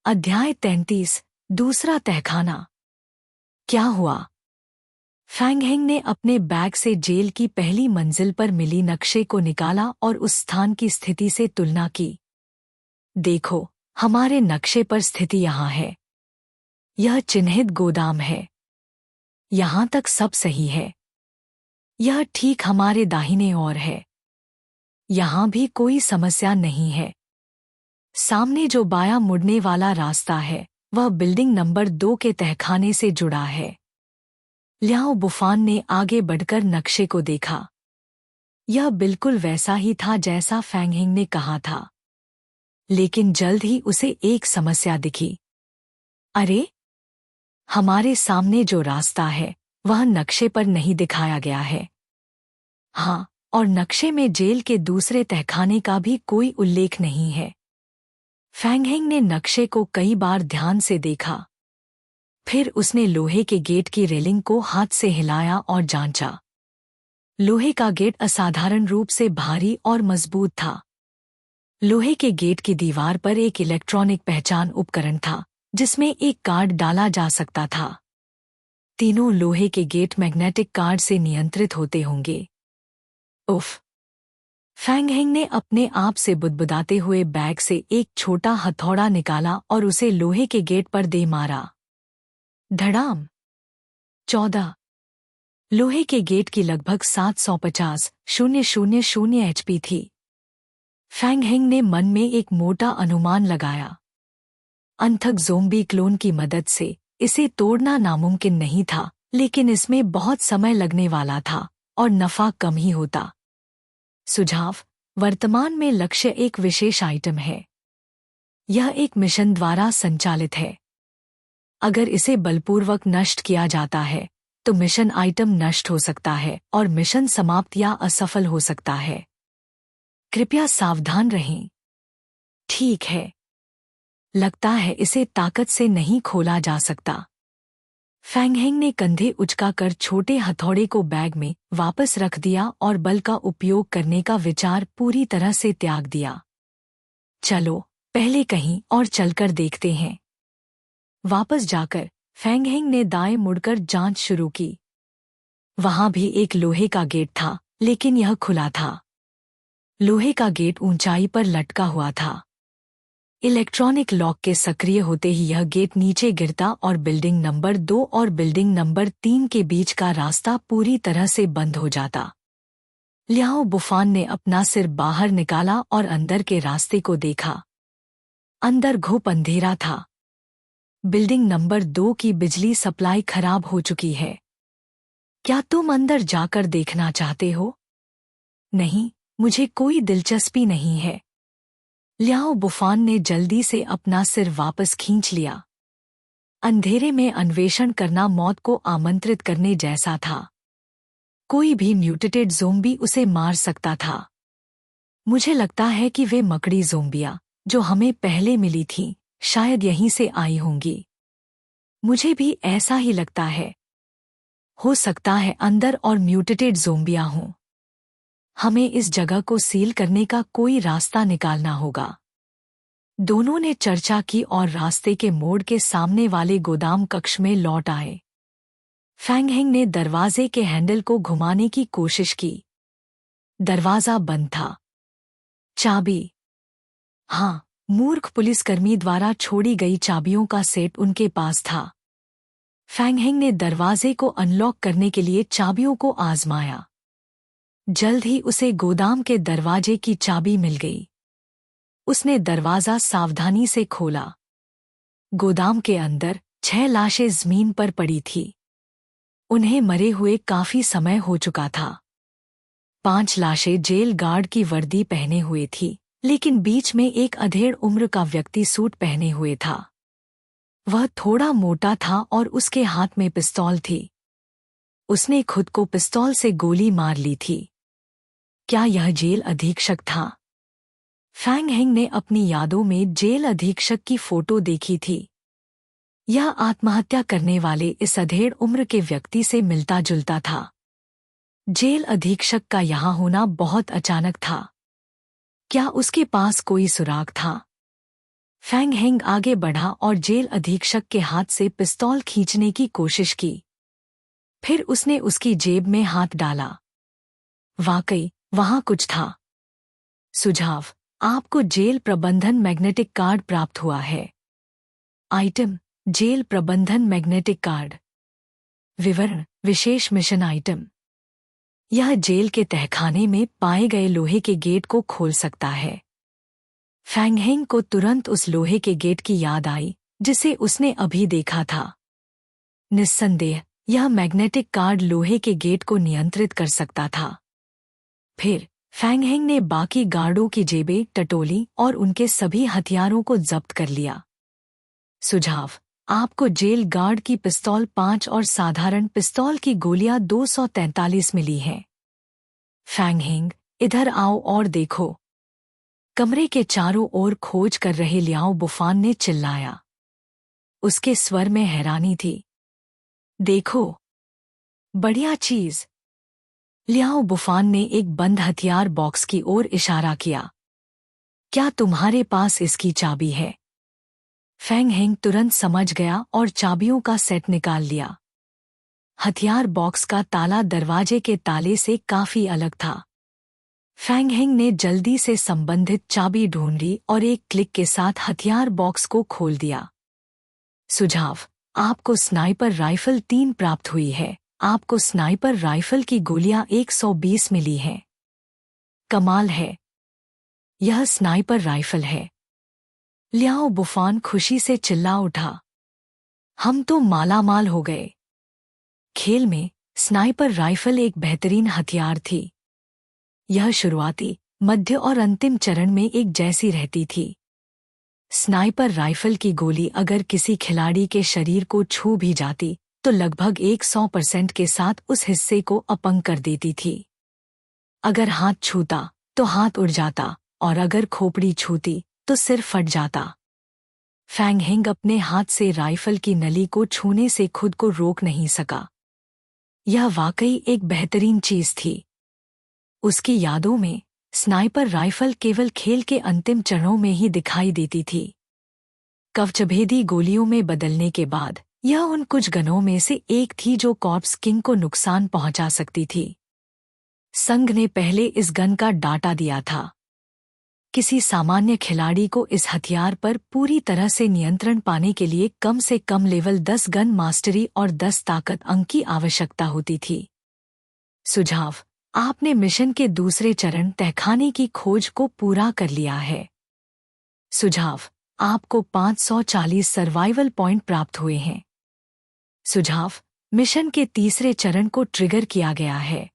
अध्याय 33 दूसरा तहखाना। क्या हुआ? फैंग हेंग ने अपने बैग से जेल की पहली मंजिल पर मिली नक्शे को निकाला और उस स्थान की स्थिति से तुलना की। देखो, हमारे नक्शे पर स्थिति यहाँ है। यह चिन्हित गोदाम है। यहाँ तक सब सही है। यह ठीक हमारे दाहिने ओर है। यहाँ भी कोई समस्या नहीं है। सामने जो बायां मुड़ने वाला रास्ता है वह बिल्डिंग नंबर 2 के तहखाने से जुड़ा है। ल्याओ बुफान ने आगे बढ़कर नक्शे को देखा। यह बिल्कुल वैसा ही था जैसा फैंग हेंग ने कहा था, लेकिन जल्द ही उसे एक समस्या दिखी। अरे, हमारे सामने जो रास्ता है वह नक्शे पर नहीं दिखाया गया है। हाँ, और नक्शे में जेल के दूसरे तहखाने का भी कोई उल्लेख नहीं है। फैंग हेंग ने नक्शे को कई बार ध्यान से देखा। फिर उसने लोहे के गेट की रेलिंग को हाथ से हिलाया और जांचा। लोहे का गेट असाधारण रूप से भारी और मजबूत था। लोहे के गेट की दीवार पर एक इलेक्ट्रॉनिक पहचान उपकरण था जिसमें एक कार्ड डाला जा सकता था। तीनों लोहे के गेट मैग्नेटिक कार्ड से नियंत्रित होते होंगे। उफ! फैंग हेंग ने अपने आप से बुदबुदाते हुए बैग से एक छोटा हथौड़ा निकाला और उसे लोहे के गेट पर दे मारा। धड़ाम! 14। लोहे के गेट की लगभग 750,000 एचपी थी। फैंग हेंग ने मन में एक मोटा अनुमान लगाया। अनथक ज़ोंबी क्लोन की मदद से इसे तोड़ना नामुमकिन नहीं था, लेकिन इसमें बहुत समय लगने वाला था और नफा कम ही होता। सुझाव: वर्तमान में लक्ष्य एक विशेष आइटम है। यह एक मिशन द्वारा संचालित है। अगर इसे बलपूर्वक नष्ट किया जाता है तो मिशन आइटम नष्ट हो सकता है और मिशन समाप्त या असफल हो सकता है। कृपया सावधान रहें। ठीक है। लगता है इसे ताकत से नहीं खोला जा सकता। फैंग हेंग ने कंधे उचकाकर छोटे हथौड़े को बैग में वापस रख दिया और बल का उपयोग करने का विचार पूरी तरह से त्याग दिया। चलो, पहले कहीं और चलकर देखते हैं। वापस जाकर फैंग हेंग ने दाएं मुड़कर जांच शुरू की। वहां भी एक लोहे का गेट था, लेकिन यह खुला था। लोहे का गेट ऊंचाई पर लटका हुआ था। इलेक्ट्रॉनिक लॉक के सक्रिय होते ही यह गेट नीचे गिरता और बिल्डिंग नंबर 2 और बिल्डिंग नंबर 3 के बीच का रास्ता पूरी तरह से बंद हो जाता। ल्याओ बुफान ने अपना सिर बाहर निकाला और अंदर के रास्ते को देखा। अंदर घुप अंधेरा था। बिल्डिंग नंबर 2 की बिजली सप्लाई खराब हो चुकी है। क्या तुम अंदर जाकर देखना चाहते हो? नहीं, मुझे कोई दिलचस्पी नहीं है। ल्याओ बुफान ने जल्दी से अपना सिर वापस खींच लिया। अंधेरे में अन्वेषण करना मौत को आमंत्रित करने जैसा था। कोई भी म्यूटेटेड ज़ोंबी उसे मार सकता था। मुझे लगता है कि वे मकड़ी ज़ोंबियां जो हमें पहले मिली थीं, शायद यहीं से आई होंगी। मुझे भी ऐसा ही लगता है। हो सकता है अंदर और म्यूटेटेड ज़ोंबियां हों। हमें इस जगह को सील करने का कोई रास्ता निकालना होगा। दोनों ने चर्चा की और रास्ते के मोड़ के सामने वाले गोदाम कक्ष में लौट आए। फैंग हेंग ने दरवाजे के हैंडल को घुमाने की कोशिश की। दरवाजा बंद था। चाबी? हाँ, मूर्ख पुलिसकर्मी द्वारा छोड़ी गई चाबियों का सेट उनके पास था। फैंग हेंग ने दरवाजे को अनलॉक करने के लिए चाबियों को आजमाया। जल्द ही उसे गोदाम के दरवाजे की चाबी मिल गई। उसने दरवाजा सावधानी से खोला। गोदाम के अंदर 6 लाशें जमीन पर पड़ी थी। उन्हें मरे हुए काफी समय हो चुका था। 5 लाशें जेल गार्ड की वर्दी पहने हुए थी, लेकिन बीच में एक अधेड़ उम्र का व्यक्ति सूट पहने हुए था। वह थोड़ा मोटा था और उसके हाथ में पिस्तौल थी। उसने खुद को पिस्तौल से गोली मार ली थी। क्या यह जेल अधीक्षक था? फैंग हेंग ने अपनी यादों में जेल अधीक्षक की फोटो देखी थी। यह आत्महत्या करने वाले इस अधेड़ उम्र के व्यक्ति से मिलता जुलता था। जेल अधीक्षक का यहाँ होना बहुत अचानक था। क्या उसके पास कोई सुराग था? फैंग हेंग आगे बढ़ा और जेल अधीक्षक के हाथ से पिस्तौल खींचने की कोशिश की। फिर उसने उसकी जेब में हाथ डाला। वाकई वहां कुछ था। सुझाव: आपको जेल प्रबंधन मैग्नेटिक कार्ड प्राप्त हुआ है। आइटम: जेल प्रबंधन मैग्नेटिक कार्ड। विवरण: विशेष मिशन आइटम। यह जेल के तहखाने में पाए गए लोहे के गेट को खोल सकता है। फैंग हेंग को तुरंत उस लोहे के गेट की याद आई जिसे उसने अभी देखा था। निस्संदेह यह मैग्नेटिक कार्ड लोहे के गेट को नियंत्रित कर सकता था। फिर फैंग हेंग ने बाकी गार्डों की जेबें टटोली और उनके सभी हथियारों को जब्त कर लिया। सुझाव: आपको जेल गार्ड की पिस्तौल 5 और साधारण पिस्तौल की गोलियां 243 मिली हैं। फैंग हेंग, इधर आओ और देखो। कमरे के चारों ओर खोज कर रहे लियाओ बुफान ने चिल्लाया। उसके स्वर में हैरानी थी। देखो, बढ़िया चीज। लियाओ बुफान ने एक बंद हथियार बॉक्स की ओर इशारा किया। क्या तुम्हारे पास इसकी चाबी है? फैंग हेंग तुरंत समझ गया और चाबियों का सेट निकाल लिया। हथियार बॉक्स का ताला दरवाजे के ताले से काफी अलग था। फैंग हेंग ने जल्दी से संबंधित चाबी ढूंढी और एक क्लिक के साथ हथियार बॉक्स को खोल दिया। सुझाव: आपको स्नाइपर राइफल 3 प्राप्त हुई है। आपको स्नाइपर राइफल की गोलियां 120 मिली हैं। कमाल है, यह स्नाइपर राइफल है। लियाओ बुफान खुशी से चिल्ला उठा। हम तो मालामाल हो गए। खेल में स्नाइपर राइफल एक बेहतरीन हथियार थी। यह शुरुआती, मध्य और अंतिम चरण में एक जैसी रहती थी। स्नाइपर राइफल की गोली अगर किसी खिलाड़ी के शरीर को छू भी जाती तो लगभग 100% के साथ उस हिस्से को अपंग कर देती थी। अगर हाथ छूता तो हाथ उड़ जाता और अगर खोपड़ी छूती तो सिर फट जाता। फैंग हेंग अपने हाथ से राइफल की नली को छूने से खुद को रोक नहीं सका। यह वाकई एक बेहतरीन चीज थी। उसकी यादों में स्नाइपर राइफल केवल खेल के अंतिम चरणों में ही दिखाई देती थी। कवचभेदी गोलियों में बदलने के बाद यह उन कुछ गनों में से एक थी जो कॉर्प्स किंग को नुकसान पहुंचा सकती थी। संघ ने पहले इस गन का डाटा दिया था। किसी सामान्य खिलाड़ी को इस हथियार पर पूरी तरह से नियंत्रण पाने के लिए कम से कम लेवल 10 गन मास्टरी और 10 ताकत अंक की आवश्यकता होती थी। सुझाव: आपने मिशन के दूसरे चरण तहखाने की खोज को पूरा कर लिया है। सुझाव: आपको 540 सर्वाइवल पॉइंट प्राप्त हुए हैं। सुझाव: मिशन के तीसरे चरण को ट्रिगर किया गया है।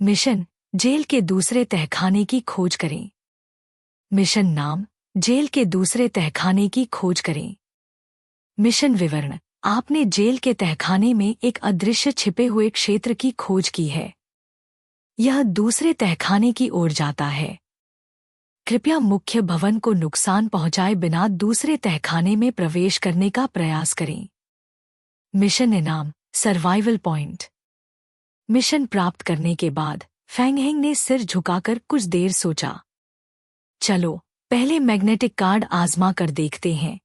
मिशन: जेल के दूसरे तहखाने की खोज करें। मिशन नाम: जेल के दूसरे तहखाने की खोज करें। मिशन विवरण: आपने जेल के तहखाने में एक अदृश्य छिपे हुए क्षेत्र की खोज की है। यह दूसरे तहखाने की ओर जाता है। कृपया मुख्य भवन को नुकसान पहुंचाए बिना दूसरे तहखाने में प्रवेश करने का प्रयास करें। मिशन इनाम: सर्वाइवल पॉइंट। मिशन प्राप्त करने के बाद फैंग हेंग ने सिर झुकाकर कुछ देर सोचा। चलो पहले मैग्नेटिक कार्ड आजमा कर देखते हैं।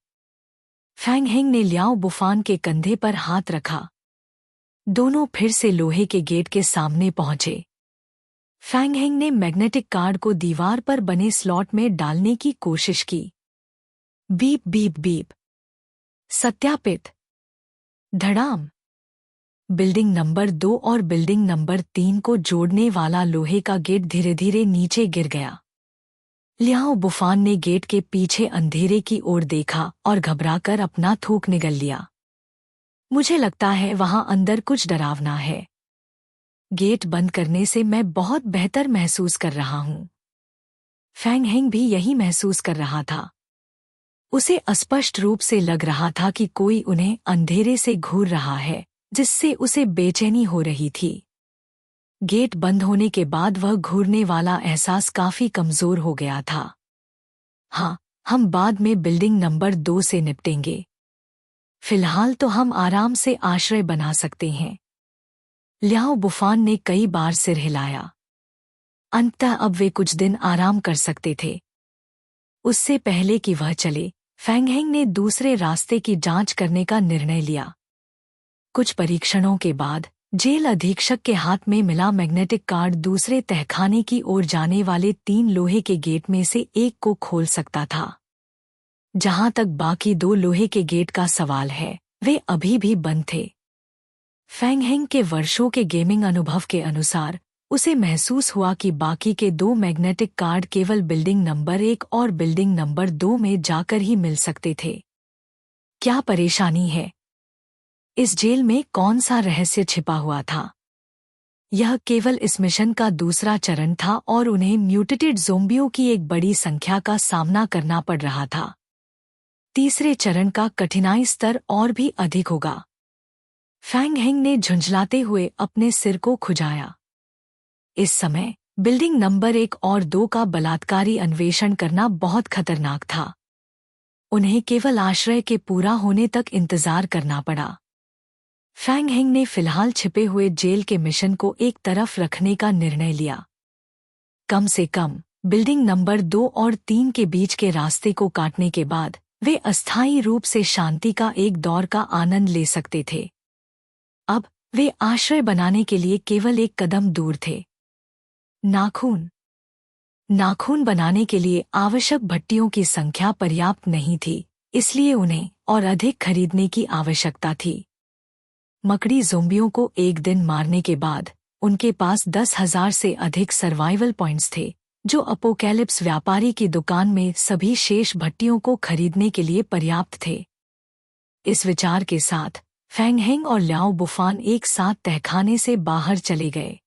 फैंग हेंग ने लियाओ बुफान के कंधे पर हाथ रखा। दोनों फिर से लोहे के गेट के सामने पहुंचे। फैंग हेंग ने मैग्नेटिक कार्ड को दीवार पर बने स्लॉट में डालने की कोशिश की। Beep beep beep. सत्यापित। धड़ाम। बिल्डिंग नंबर 2 और बिल्डिंग नंबर 3 को जोड़ने वाला लोहे का गेट धीरे धीरे नीचे गिर गया। लियाओ बुफान ने गेट के पीछे अंधेरे की ओर देखा और घबराकर अपना थूक निगल लिया। मुझे लगता है वहां अंदर कुछ डरावना है। गेट बंद करने से मैं बहुत बेहतर महसूस कर रहा हूं। फैंग हेंग भी यही महसूस कर रहा था। उसे स्पष्ट रूप से लग रहा था कि कोई उन्हें अंधेरे से घूर रहा है, जिससे उसे बेचैनी हो रही थी। गेट बंद होने के बाद वह घूरने वाला एहसास काफी कमजोर हो गया था। हाँ, हम बाद में बिल्डिंग नंबर 2 से निपटेंगे। फिलहाल तो हम आराम से आश्रय बना सकते हैं। लियाओ बुफान ने कई बार सिर हिलाया। अंततः अब वे कुछ दिन आराम कर सकते थे। उससे पहले कि वह चले, फैंग हेंग ने दूसरे रास्ते की जांच करने का निर्णय लिया। कुछ परीक्षणों के बाद जेल अधीक्षक के हाथ में मिला मैग्नेटिक कार्ड दूसरे तहखाने की ओर जाने वाले 3 लोहे के गेट में से एक को खोल सकता था। जहां तक बाकी 2 लोहे के गेट का सवाल है, वे अभी भी बंद थे। फैंग हेंग के वर्षों के गेमिंग अनुभव के अनुसार उसे महसूस हुआ कि बाकी के 2 मैग्नेटिक कार्ड केवल बिल्डिंग नंबर 1 और बिल्डिंग नंबर 2 में जाकर ही मिल सकते थे। क्या परेशानी है? इस जेल में कौन सा रहस्य छिपा हुआ था? यह केवल इस मिशन का दूसरा चरण था और उन्हें म्यूटेटेड ज़ोंबियों की एक बड़ी संख्या का सामना करना पड़ रहा था। तीसरे चरण का कठिनाई स्तर और भी अधिक होगा। फैंग हेंग ने झुंझलाते हुए अपने सिर को खुजाया। इस समय बिल्डिंग नंबर 1 और 2 का बलात्कारी अन्वेषण करना बहुत खतरनाक था। उन्हें केवल आश्रय के पूरा होने तक इंतजार करना पड़ा। फैंग हेंग ने फिलहाल छिपे हुए जेल के मिशन को एक तरफ रखने का निर्णय लिया। कम से कम बिल्डिंग नंबर 2 और 3 के बीच के रास्ते को काटने के बाद वे अस्थायी रूप से शांति का एक दौर का आनंद ले सकते थे। अब वे आश्रय बनाने के लिए केवल एक कदम दूर थे। नाखून बनाने के लिए आवश्यक भट्टियों की संख्या पर्याप्त नहीं थी, इसलिए उन्हें और अधिक खरीदने की आवश्यकता थी। मकड़ी ज़ोंबियों को एक दिन मारने के बाद उनके पास 10,000 से अधिक सर्वाइवल पॉइंट्स थे, जो अपोकैलिप्स व्यापारी की दुकान में सभी शेष भट्टियों को खरीदने के लिए पर्याप्त थे। इस विचार के साथ फैंग हेंग और ल्याओ बुफान एक साथ तहखाने से बाहर चले गए।